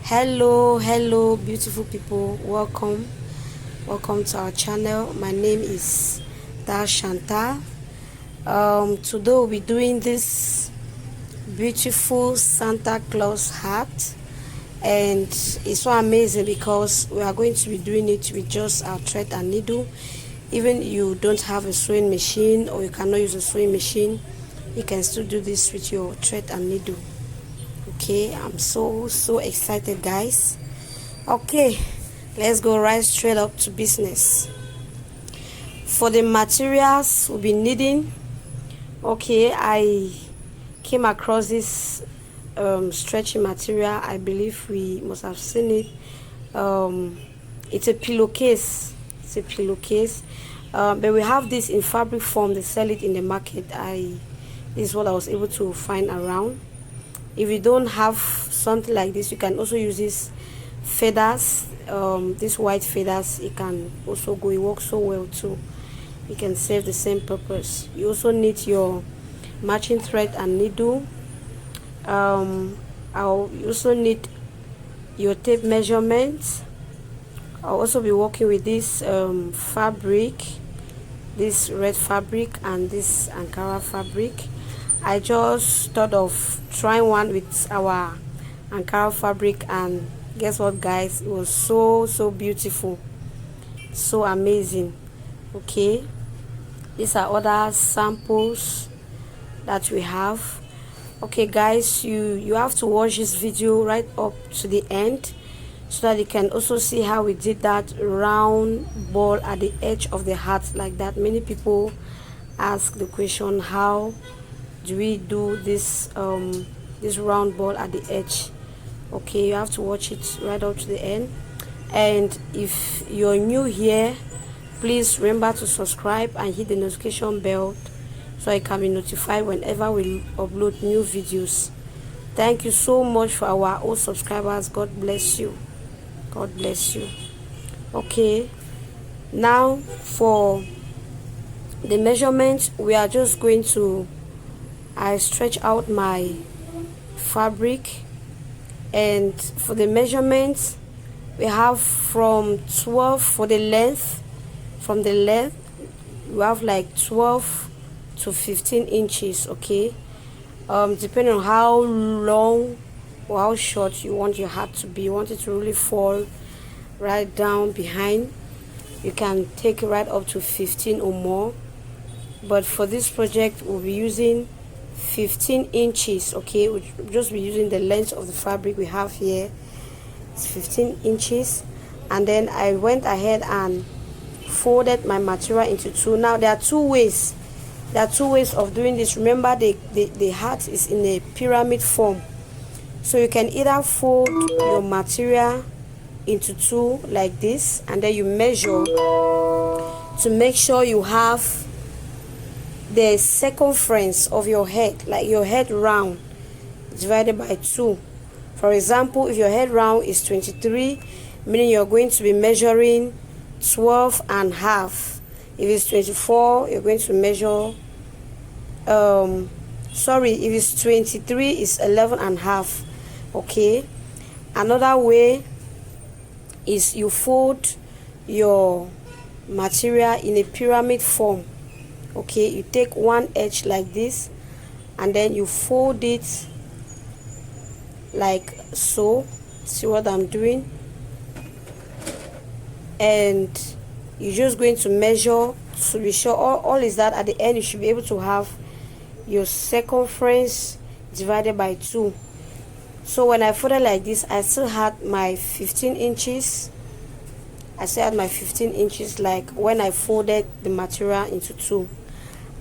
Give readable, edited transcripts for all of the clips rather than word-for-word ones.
Hello beautiful people, welcome to our channel. My name is Shanta. Today we'll be doing this beautiful Santa Claus hat, and it's so amazing because we are going to be doing it with just our thread and needle. Even you don't have a sewing machine or you cannot use a sewing machine, you can still do this with your thread and needle. Okay, I'm so excited, guys. Okay, let's go right straight up to business. For the materials we'll be needing, okay, I came across this stretchy material. I believe we must have seen it. It's a pillowcase. But we have this in fabric form. They sell it in the market. This is what I was able to find around. If you don't have something like this, you can also use these feathers, these white feathers. It can also go, it works so well too. You can serve the same purpose. You also need your matching thread and needle. You also need your tape measurements. I'll also be working with this fabric, this red fabric and this Ankara fabric. I just thought of trying one with our Ankara fabric, and guess what, guys, it was so beautiful, so amazing. Okay, these are other samples that we have. Okay guys, you have to watch this video right up to the end so that you can also see how we did that round ball at the edge of the hat like that. Many people ask the question, how do we do this this round ball at the edge? Okay, you have to watch it right up to the end. And if you're new here, please remember to subscribe and hit the notification bell so you can be notified whenever we upload new videos. Thank you so much for our old subscribers. God bless you. God bless you. Okay, now for the measurement, we are just going to, I stretch out my fabric, and for the measurements we have from 12 for the length. From the length we have like 12 to 15 inches. Okay, depending on how long or how short you want your hat to be. You want it to really fall right down behind, you can take it right up to 15 or more, but for this project we'll be using 15 inches. Okay, we'll just be using the length of the fabric we have here. It's 15 inches. And then I went ahead and folded my material into two. Now there are two ways of doing this. Remember, the hat is in a pyramid form, so you can either fold your material into two like this, and then you measure to make sure you have the circumference of your head, like your head round, divided by 2. For example, if your head round is 23, meaning you're going to be measuring 12 and half. If it's 24, you're going to measure if it's 23, it's 11 and half. Okay, another way is you fold your material in a pyramid form. Okay, you take one edge like this and then you fold it like so. See what I'm doing? And you're just going to measure to be sure all is that at the end you should be able to have your circumference divided by 2. So when I folded like this, I still had my 15 inches. I still had my 15 inches like when I folded the material into 2.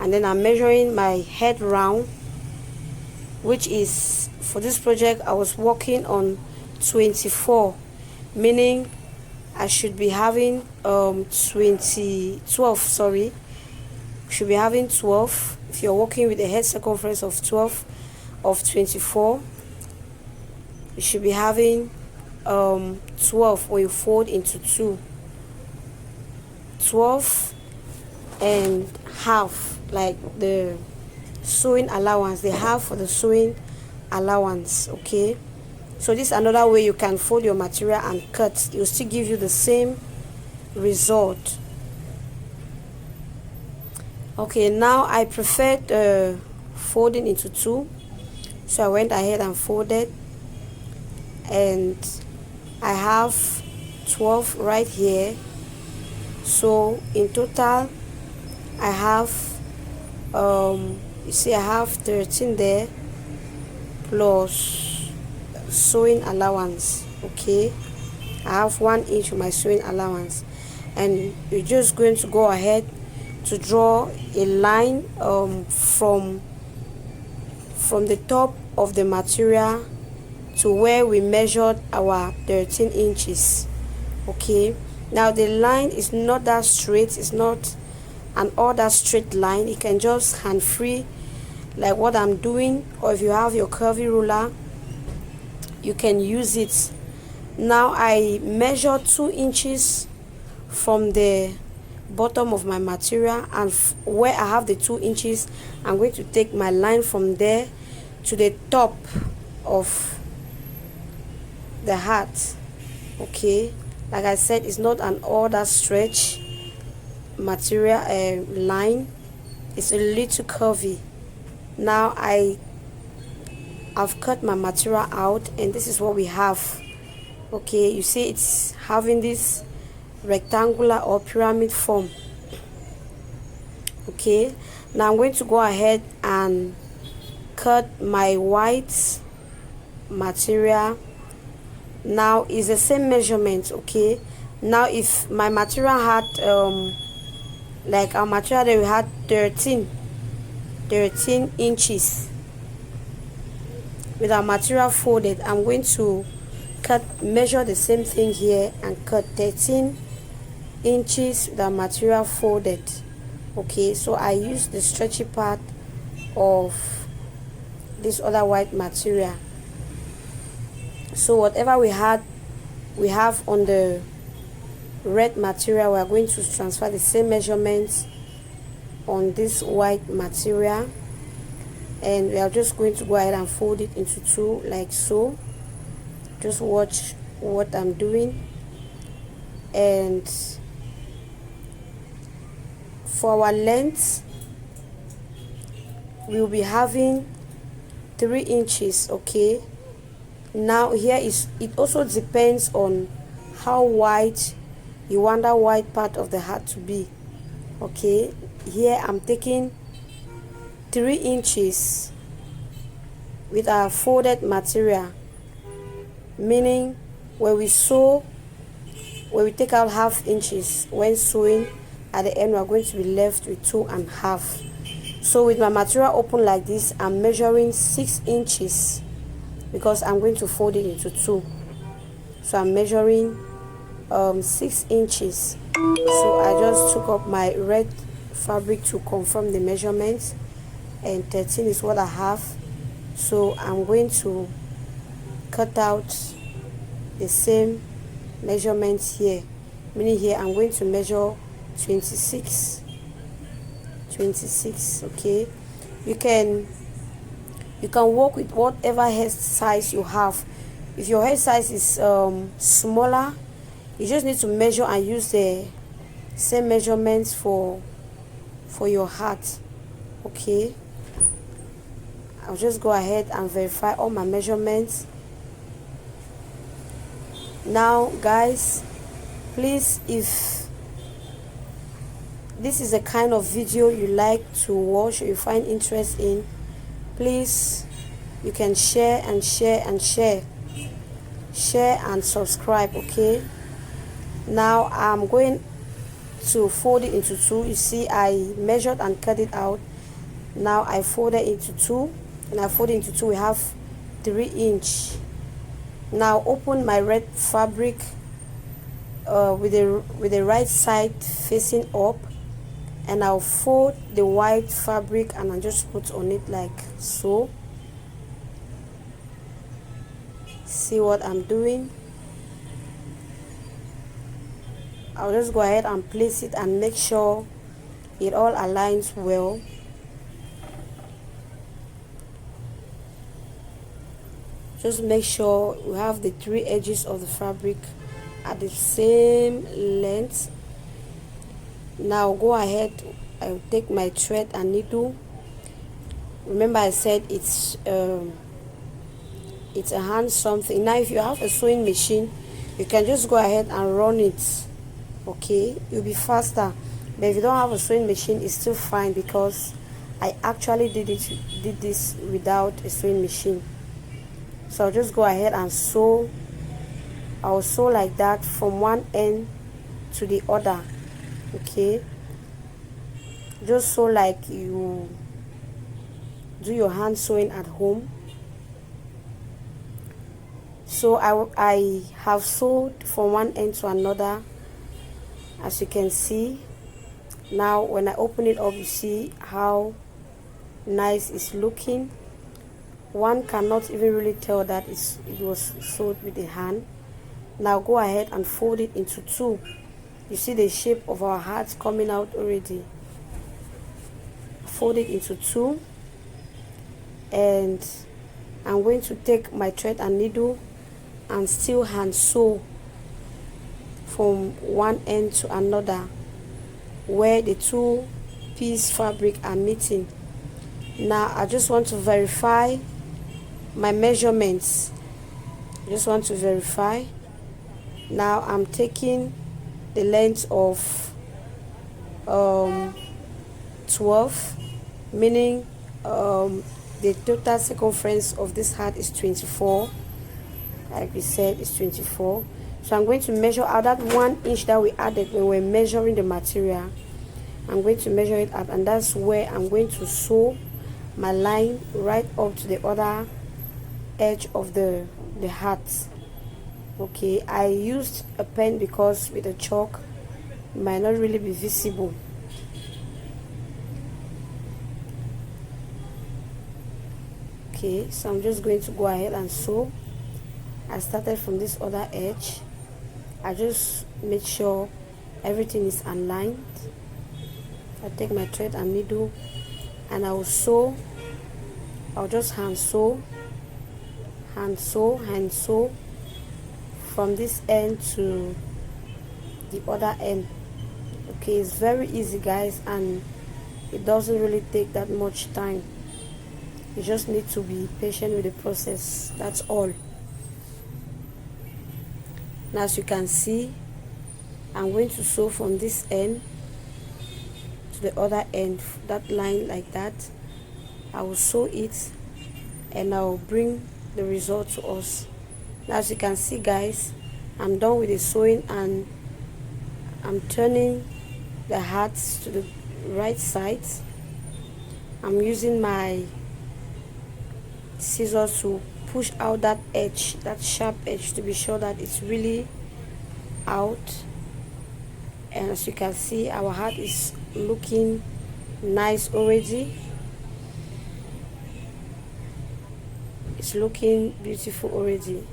And then I'm measuring my head round, which is, for this project I was working on 24, meaning I should be having 12, sorry, should be having 12. If you're working with a head circumference of 12 of 24, you should be having 12 when you fold into 2. 12 and half, like the sewing allowance, the half for the sewing allowance. Okay, So this is another way you can fold your material and cut. It will still give you the same result. Okay, now I preferred folding into two, so I went ahead and folded, and I have 12 right here. So in total I have you see I have 13 there plus sewing allowance. Okay, I have 1 inch for my sewing allowance, and you're just going to go ahead to draw a line from the top of the material to where we measured our 13 inches. Okay, now the line is not that straight, it's not an all that straight line. You can just hand free like what I'm doing, or if you have your curvy ruler you can use it. Now I measure 2 inches from the bottom of my material, and where I have the 2 inches, I'm going to take my line from there to the top of the hat. Okay, like I said, it's not an all that stretch material line, it's a little curvy. Now I've cut my material out, and this is what we have. Okay, you see it's having this rectangular or pyramid form. Okay, now I'm going to go ahead and cut my white material. Now it's the same measurement. Okay, now if my material had like our material that we had 13 inches with our material folded, I'm going to measure the same thing here and cut 13 inches with our material folded. Okay, so I use the stretchy part of this other white material. So whatever we have on the red material, we are going to transfer the same measurements on this white material, and we are just going to go ahead and fold it into two like so. Just watch what I'm doing. And for our length, we will be having 3 inches. Okay, now here is, it also depends on how wide you want that white part of the hat to be. Okay, here I'm taking 3 inches with our folded material, meaning when we sew, when we take out ½ inches when sewing, at the end we are going to be left with 2.5. So with my material open like this, I'm measuring 6 inches because I'm going to fold it into two. So I'm measuring 6 inches. So I just took up my red fabric to confirm the measurements, and 13 is what I have. So I'm going to cut out the same measurements here, meaning here I'm going to measure 26. Okay, you can work with whatever hair size you have. If your hair size is smaller, you just need to measure and use the same measurements for your hat. Okay, I'll just go ahead and verify all my measurements. Now guys, please, if this is the kind of video you like to watch or you find interest in, please, you can share and subscribe. Okay, now I'm going to fold it into two. You see I measured and cut it out. Now I folded into two, and I folded into two. We have 3 inch. Now open my red fabric with the right side facing up, and I'll fold the white fabric and I just put on it like so. See what I'm doing? I'll just go ahead and place it and make sure it all aligns well. Just make sure we have the three edges of the fabric at the same length. Now go ahead, I'll take my thread and needle. Remember I said it's a hand something. Now if you have a sewing machine, you can just go ahead and run it, okay, you'll be faster. But if you don't have a sewing machine, it's still fine, because I actually did this without a sewing machine. So I'll just go ahead and sew. I'll sew like that from one end to the other, okay. Just sew like you do your hand sewing at home. So I have sewed from one end to another, as you can see. Now when I open it up, you see how nice it's looking. One cannot even really tell that it was sewed with the hand. Now go ahead and fold it into two. You see the shape of our hearts coming out already. Fold it into two, and I'm going to take my thread and needle and still hand sew from one end to another where the two piece fabric are meeting. Now I just want to verify my measurements. I just want to verify. Now I'm taking the length of 12, meaning the total circumference of this heart is 24. Like we said, it's 24. So I'm going to measure out that 1 inch that we added when we're measuring the material. I'm going to measure it out, and that's where I'm going to sew my line right up to the other edge of the heart. Okay, I used a pen because with a chalk it might not really be visible. Okay, so I'm just going to go ahead and sew. I started from this other edge. I just made sure everything is aligned. I take my thread and needle and I will sew. I'll just hand sew from this end to the other end. Okay, it's very easy, guys, and it doesn't really take that much time. You just need to be patient with the process, that's all. Now as you can see, I'm going to sew from this end to the other end, that line like that. I will sew it and I will bring the result to us. Now as you can see, guys, I'm done with the sewing and I'm turning the hearts to the right side. I'm using my scissors to push out that edge, that sharp edge, to be sure that it's really out. And as you can see, our heart is looking nice already. It's looking beautiful already.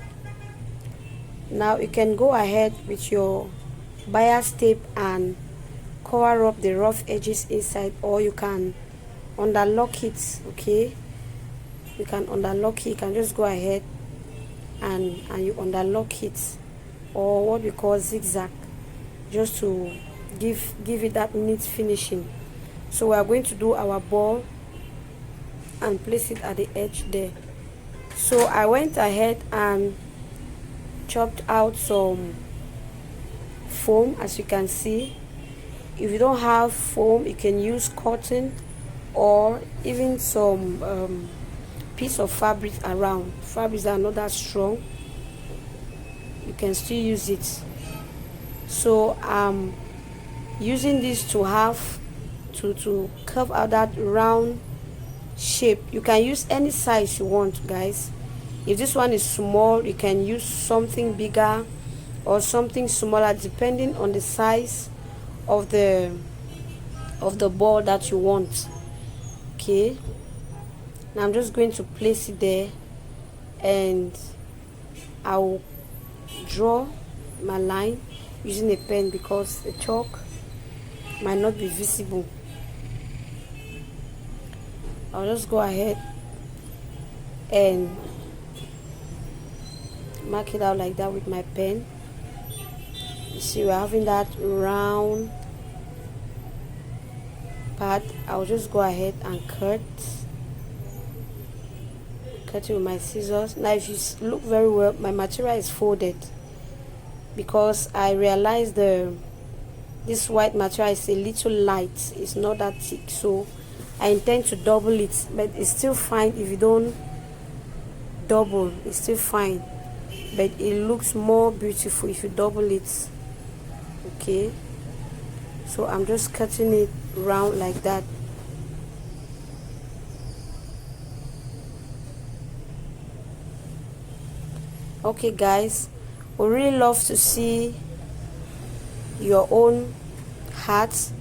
Now you can go ahead with your bias tape and cover up the rough edges inside, or you can underlock it. Okay, you can underlock it. You can just go ahead and you underlock it, or what we call zigzag, just to give it that neat finishing. So we are going to do our ball and place it at the edge there. So I went ahead and chopped out some foam, as you can see. If you don't have foam, you can use cotton or even some piece of fabric around. Fabrics are not that strong, you can still use it. So I'm using this to have to curve out that round shape. You can use any size you want, guys. If this one is small, you can use something bigger or something smaller, depending on the size of the ball that you want. Okay, now I'm just going to place it there and I will draw my line using a pen because the chalk might not be visible. I'll just go ahead and mark it out like that with my pen. You see, we're having that round part. I'll just go ahead and cut it with my scissors. Now if you look very well, my material is folded because I realized this white material is a little light, it's not that thick, so I intend to double it, but it's still fine if you don't double, it's still fine, but it looks more beautiful if you double it. Okay, so I'm just cutting it round like that. Okay guys, we really love to see your own hats.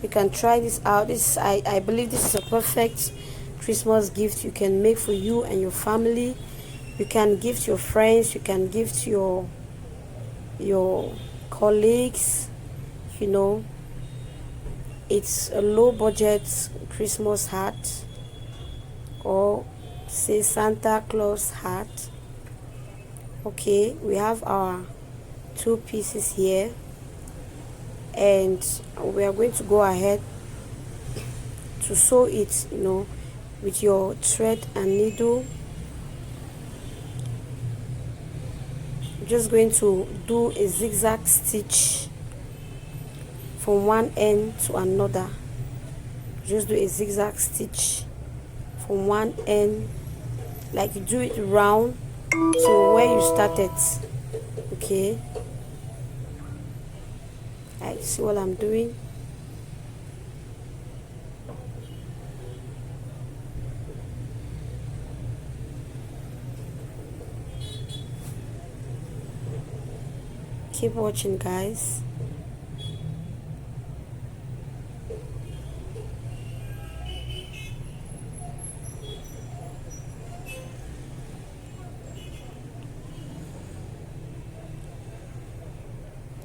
You can try this out. This I believe this is a perfect Christmas gift you can make for you and your family. You can gift your friends, you can gift your colleagues. You know, it's a low budget Christmas hat, or say Santa Claus hat. Okay, we have our 2 pieces here, and we are going to go ahead to sew it, you know, with your thread and needle. I'm just going to do a zigzag stitch from one end to another. Just do a zigzag stitch from one end, like you do it round to where you started. Okay, I see what I'm doing. Keep watching, guys.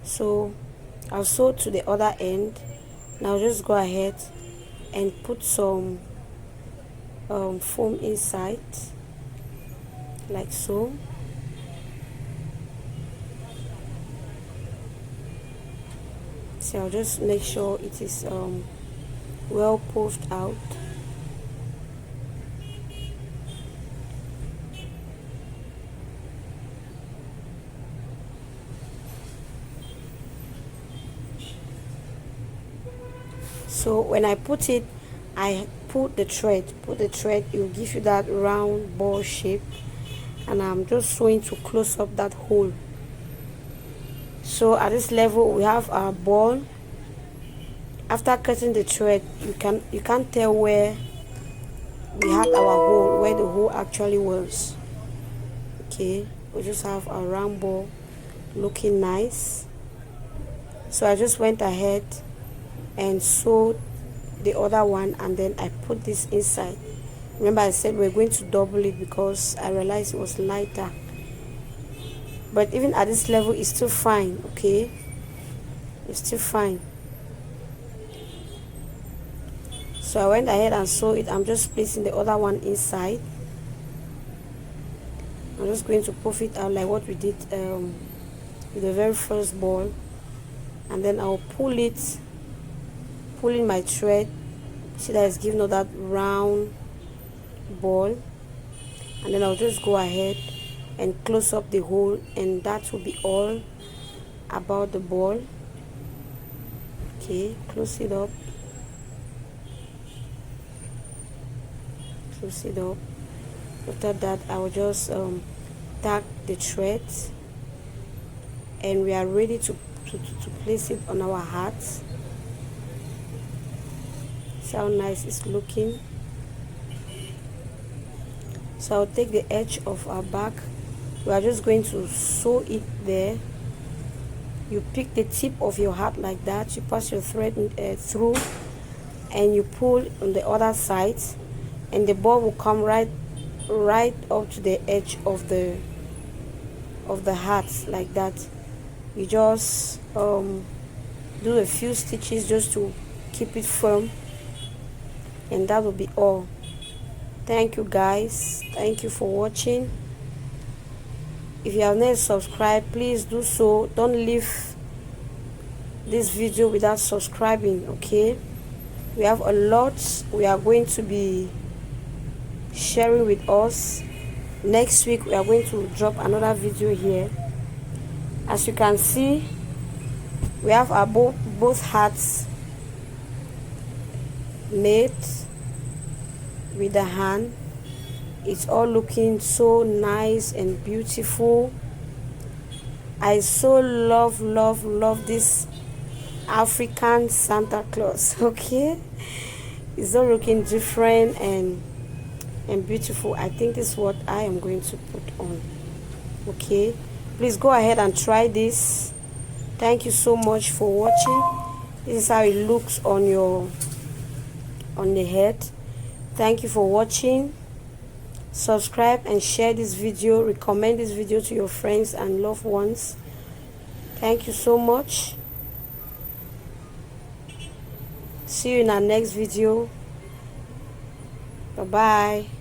So I'll sew to the other end. Now just go ahead and put some foam inside, like so. So I'll just make sure it is well puffed out. So when I put it, I put the thread, it will give you that round ball shape, and I'm just sewing to close up that hole. So at this level we have our ball. After cutting the thread, you can't tell where we had our hole, where the hole actually was. Okay, we just have our round ball looking nice. So I just went ahead and sewed the other one, and then I put this inside. Remember I said we're going to double it because I realized it was lighter, but even at this level it's still fine. Okay, it's still fine. So I went ahead and sewed it. I'm just placing the other one inside. I'm just going to puff it out like what we did with the very first ball, and then I'll pull in my thread. See that it's giving us that round ball, and then I'll just go ahead and close up the hole, and that will be all about the ball. Okay, close it up, close it up. After that I will just tag the threads, and we are ready to place it on our hats. See how nice it's looking. So I'll take the edge of our back. We are just going to sew it there. You pick the tip of your hat like that, you pass your thread through, and you pull on the other side, and the ball will come right up to the edge of the hat like that. You just do a few stitches just to keep it firm, and that will be all. Thank you guys, thank you for watching. If you have not subscribed, please do so. Don't leave this video without subscribing. Okay, we have a lot we are going to be sharing with us. Next week we are going to drop another video here. As you can see, we have our both hats made with the hand. It's all looking so nice and beautiful. I so love this African Santa Claus. Okay, it's all looking different and beautiful. I think this is what I am going to put on. Okay, please go ahead and try this. Thank you so much for watching. This is how it looks on the head. Thank you for watching. Subscribe and share this video. Recommend this video to your friends and loved ones. Thank you so much. See you in our next video. Bye bye.